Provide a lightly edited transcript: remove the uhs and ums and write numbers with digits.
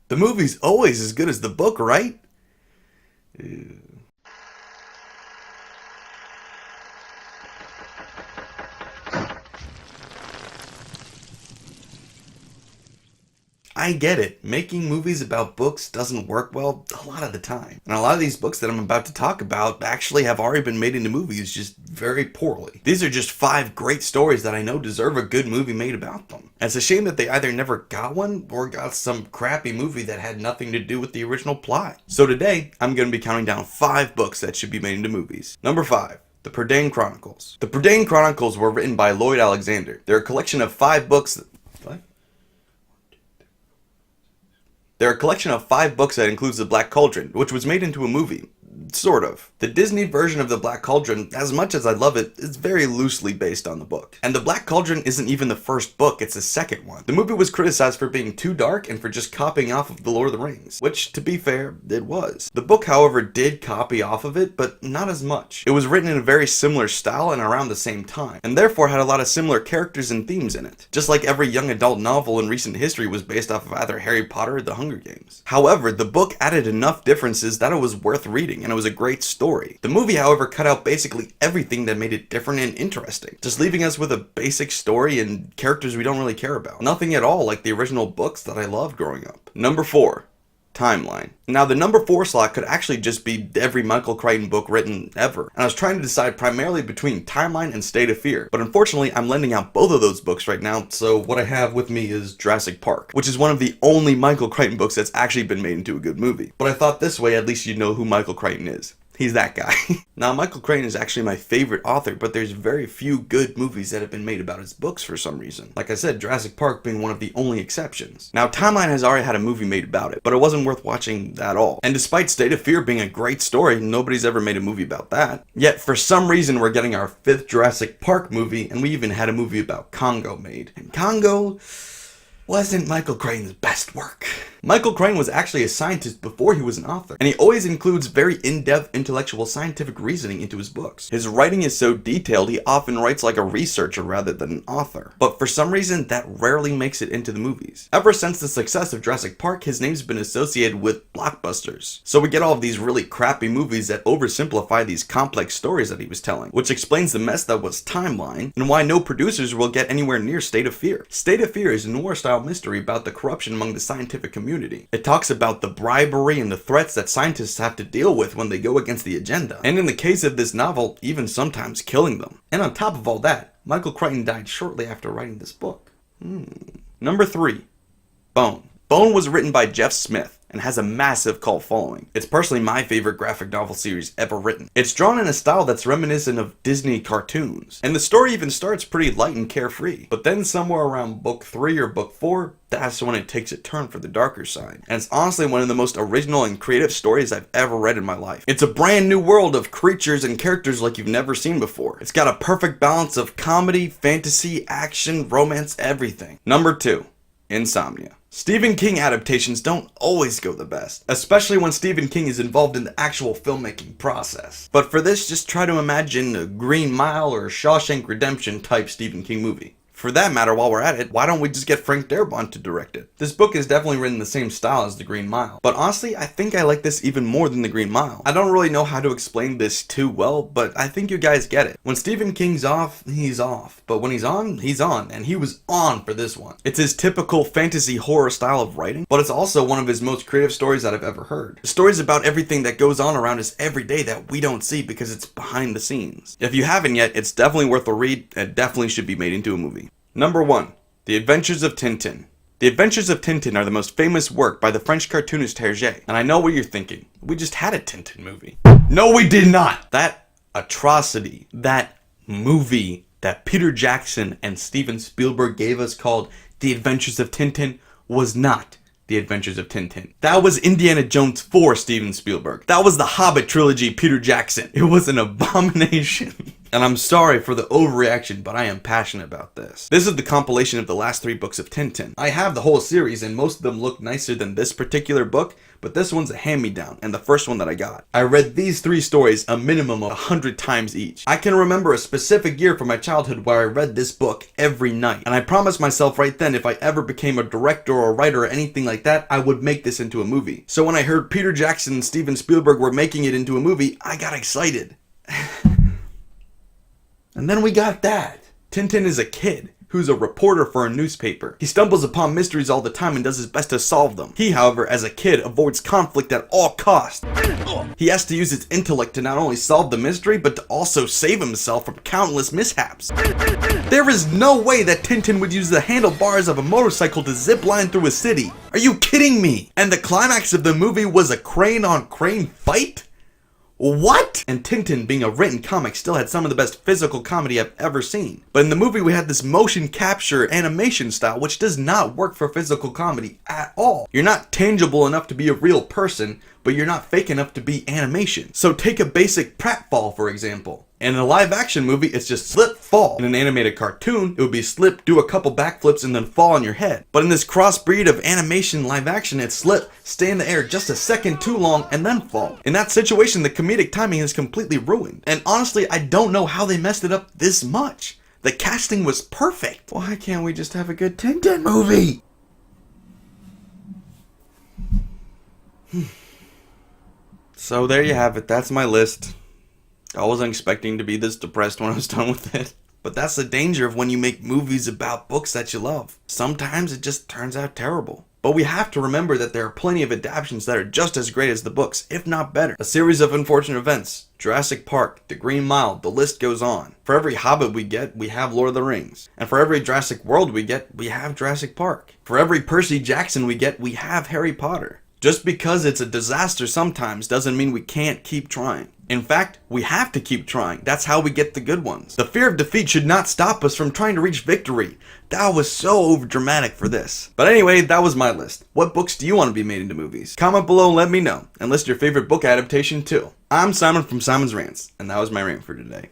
The movie's always as good as the book, right? Ew. I get it. Making movies about books doesn't work well a lot of the time. And a lot of these books that I'm about to talk about actually have already been made into movies, just very poorly. These are just 5 great stories that I know deserve a good movie made about them. And it's a shame that they either never got one or got some crappy movie that had nothing to do with the original plot. So today, I'm going to be counting down 5 books that should be made into movies. Number 5. The Dane Chronicles. The Dane Chronicles were written by Lloyd Alexander. They're a collection of 5 books. They're a collection of 5 books that includes The Black Cauldron, which was made into a movie. Sort of. The Disney version of The Black Cauldron, as much as I love it, is very loosely based on the book. And The Black Cauldron isn't even the first book, it's the second one. The movie was criticized for being too dark and for just copying off of The Lord of the Rings, which, to be fair, it was. The book, however, did copy off of it, but not as much. It was written in a very similar style and around the same time, and therefore had a lot of similar characters and themes in it. Just like every young adult novel in recent history was based off of either Harry Potter or The Hunger Games. However, the book added enough differences that it was worth reading, and it was a great story. The movie, however, cut out basically everything that made it different and interesting, just leaving us with a basic story and characters we don't really care about. Nothing at all like the original books that I loved growing up. Number 4. Timeline. Now, the number 4 slot could actually just be every Michael Crichton book written ever, and I was trying to decide primarily between Timeline and State of Fear, but unfortunately I'm lending out both of those books right now, so what I have with me is Jurassic Park, which is one of the only Michael Crichton books that's actually been made into a good movie. But I thought this way at least you'd know who Michael Crichton is. He's that guy. Now, Michael Crichton is actually my favorite author, but there's very few good movies that have been made about his books for some reason. Like I said, Jurassic Park being one of the only exceptions. Now, Timeline has already had a movie made about it, but it wasn't worth watching at all. And despite State of Fear being a great story, nobody's ever made a movie about that. Yet, for some reason, we're getting our 5th Jurassic Park movie, and we even had a movie about Congo made. And Congo wasn't Michael Crichton's best work. Michael Crichton was actually a scientist before he was an author, and he always includes very in-depth intellectual scientific reasoning into his books. His writing is so detailed, he often writes like a researcher rather than an author. But for some reason, that rarely makes it into the movies. Ever since the success of Jurassic Park, his name's been associated with blockbusters. So we get all of these really crappy movies that oversimplify these complex stories that he was telling, which explains the mess that was Timeline, and why no producers will get anywhere near State of Fear. State of Fear is a noir-style mystery about the corruption among the scientific community. It talks about the bribery and the threats that scientists have to deal with when they go against the agenda, and in the case of this novel, even sometimes killing them. And on top of all that, Michael Crichton died shortly after writing this book. Number 3. Bone. Bone was written by Jeff Smith and has a massive cult following. It's personally my favorite graphic novel series ever written. It's drawn in a style that's reminiscent of Disney cartoons, and the story even starts pretty light and carefree. But then somewhere around book 3 or book 4, that's when it takes a turn for the darker side. And it's honestly one of the most original and creative stories I've ever read in my life. It's a brand new world of creatures and characters like you've never seen before. It's got a perfect balance of comedy, fantasy, action, romance, everything. Number 2. Insomnia. Stephen King adaptations don't always go the best, especially when Stephen King is involved in the actual filmmaking process. But for this, just try to imagine a Green Mile or Shawshank Redemption type Stephen King movie. For that matter, while we're at it, why don't we just get Frank Darabont to direct it? This book is definitely written the same style as The Green Mile, but honestly, I think I like this even more than The Green Mile. I don't really know how to explain this too well, but I think you guys get it. When Stephen King's off, he's off, but when he's on, and he was on for this one. It's his typical fantasy horror style of writing, but it's also one of his most creative stories that I've ever heard. The story's about everything that goes on around us every day that we don't see because it's behind the scenes. If you haven't yet, it's definitely worth a read, and it definitely should be made into a movie. Number 1. The Adventures of Tintin. The Adventures of Tintin are the most famous work by the French cartoonist Hergé. And I know what you're thinking. We just had a Tintin movie. No, we did not! That atrocity, that movie that Peter Jackson and Steven Spielberg gave us called The Adventures of Tintin was not The Adventures of Tintin. That was Indiana Jones 4, Steven Spielberg. That was the Hobbit trilogy, Peter Jackson. It was an abomination. And I'm sorry for the overreaction, but I am passionate about this. This is the compilation of the last 3 books of Tintin. I have the whole series, and most of them look nicer than this particular book, but this one's a hand-me-down, and the first one that I got. I read these 3 stories a minimum of 100 times each. I can remember a specific year from my childhood where I read this book every night, and I promised myself right then if I ever became a director or a writer or anything like that, I would make this into a movie. So when I heard Peter Jackson and Steven Spielberg were making it into a movie, I got excited. And then we got that. Tintin is a kid who's a reporter for a newspaper. He stumbles upon mysteries all the time and does his best to solve them. He, however, as a kid, avoids conflict at all costs. He has to use his intellect to not only solve the mystery, but to also save himself from countless mishaps. There is no way that Tintin would use the handlebars of a motorcycle to zip line through a city. Are you kidding me? And the climax of the movie was a crane-on-crane fight? What? And Tintin, being a written comic, still had some of the best physical comedy I've ever seen. But in the movie we had this motion capture animation style which does not work for physical comedy at all. You're not tangible enough to be a real person, but you're not fake enough to be animation. So take a basic pratfall for example. In a live action movie, it's just slip, fall. In an animated cartoon, it would be slip, do a couple backflips, and then fall on your head. But in this crossbreed of animation live action, it's slip, stay in the air just a second too long, and then fall. In that situation, the comedic timing is completely ruined. And honestly, I don't know how they messed it up this much. The casting was perfect. Why can't we just have a good Tintin movie? So there you have it. That's my list. I wasn't expecting to be this depressed when I was done with it. But that's the danger of when you make movies about books that you love. Sometimes it just turns out terrible. But we have to remember that there are plenty of adaptations that are just as great as the books, if not better. A series of unfortunate events, Jurassic Park, The Green Mile, the list goes on. For every Hobbit we get, we have Lord of the Rings. And for every Jurassic World we get, we have Jurassic Park. For every Percy Jackson we get, we have Harry Potter. Just because it's a disaster sometimes doesn't mean we can't keep trying. In fact, we have to keep trying. That's how we get the good ones. The fear of defeat should not stop us from trying to reach victory. That was so overdramatic for this. But anyway, that was my list. What books do you want to be made into movies? Comment below and let me know. And list your favorite book adaptation too. I'm Simon from SimonsRants, and that was my rant for today.